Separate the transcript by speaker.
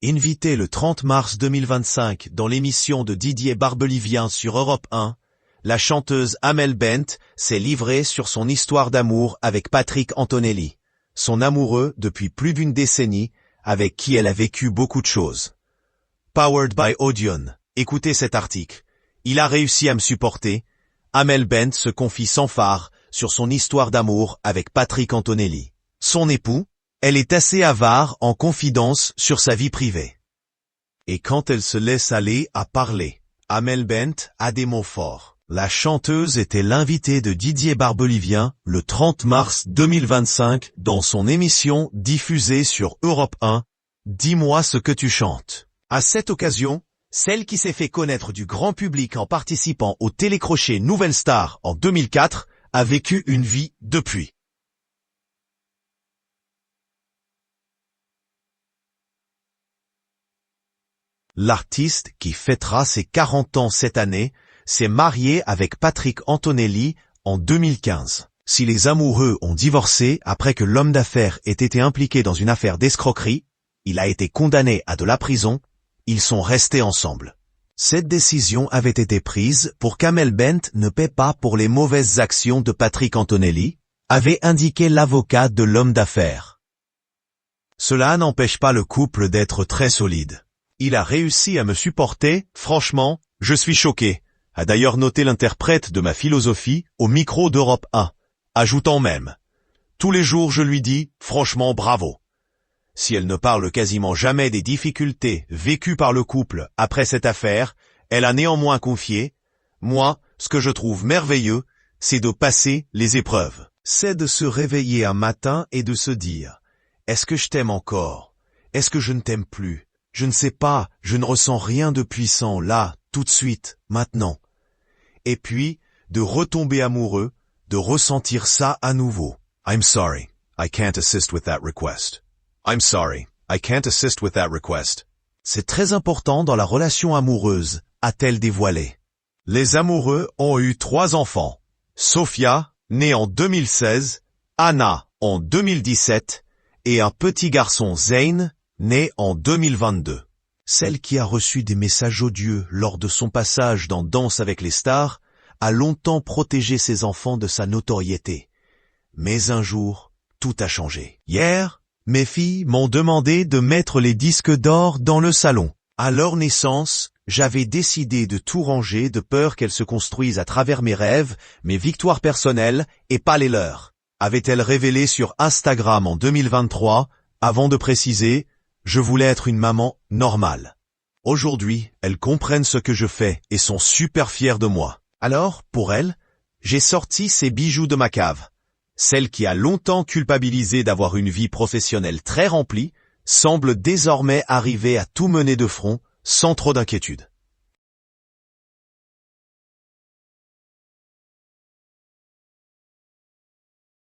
Speaker 1: Invitée le 30 mars 2025 dans l'émission de Didier Barbelivien sur Europe 1, la chanteuse Amel Bent s'est livrée sur son histoire d'amour avec Patrick Antonelli, son amoureux depuis plus d'une décennie, avec qui elle a vécu beaucoup de choses. Powered by Audion. Écoutez cet article. Il a réussi à me supporter. Amel Bent se confie sans phare sur son histoire d'amour avec Patrick Antonelli. Son époux, elle est assez avare en confidence sur sa vie privée. Et quand elle se laisse aller à parler, Amel Bent a des mots forts. La chanteuse était l'invitée de Didier Barbelivien le 30 mars 2025 dans son émission diffusée sur Europe 1, Dis-moi ce que tu chantes. À cette occasion, celle qui s'est fait connaître du grand public en participant au télécrochet Nouvelle Star en 2004 a vécu une vie depuis. L'artiste, qui fêtera ses 40 ans cette année, s'est marié avec Patrick Antonelli en 2015. Si les amoureux ont divorcé après que l'homme d'affaires ait été impliqué dans une affaire d'escroquerie, il a été condamné à de la prison, ils sont restés ensemble. Cette décision avait été prise pour qu'Amel Bent ne paie pas pour les mauvaises actions de Patrick Antonelli, avait indiqué l'avocat de l'homme d'affaires. Cela n'empêche pas le couple d'être très solide. Il a réussi à me supporter, franchement, je suis choqué, a d'ailleurs noté l'interprète de ma philosophie au micro d'Europe 1, ajoutant même « Tous les jours je lui dis, franchement bravo ». Si elle ne parle quasiment jamais des difficultés vécues par le couple après cette affaire, elle a néanmoins confié « Moi, ce que je trouve merveilleux, c'est de passer les épreuves. C'est de se réveiller un matin et de se dire « Est-ce que je t'aime encore? Est-ce que je ne t'aime plus? Je ne sais pas, je ne ressens rien de puissant là, tout de suite, maintenant. » Et puis, de retomber amoureux, de ressentir ça à nouveau. I'm sorry, I can't assist with that request. I'm sorry, I can't assist with that request. C'est très important dans la relation amoureuse, a-t-elle dévoilé. Les amoureux ont eu 3 enfants. Sophia, née en 2016, Anna en 2017, et un petit garçon Zayn, né en 2022. Celle qui a reçu des messages odieux lors de son passage dans Danse avec les stars a longtemps protégé ses enfants de sa notoriété. Mais un jour, tout a changé. Hier, mes filles m'ont demandé de mettre les disques d'or dans le salon. À leur naissance, j'avais décidé de tout ranger de peur qu'elles se construisent à travers mes rêves, mes victoires personnelles et pas les leurs. Avait-elle révélé sur Instagram en 2023, avant de préciser « Je voulais être une maman normale ». Aujourd'hui, elles comprennent ce que je fais et sont super fières de moi. Alors, pour elles, j'ai sorti ces bijoux de ma cave. Celle qui a longtemps culpabilisé d'avoir une vie professionnelle très remplie, semble désormais arriver à tout mener de front, sans trop d'inquiétude.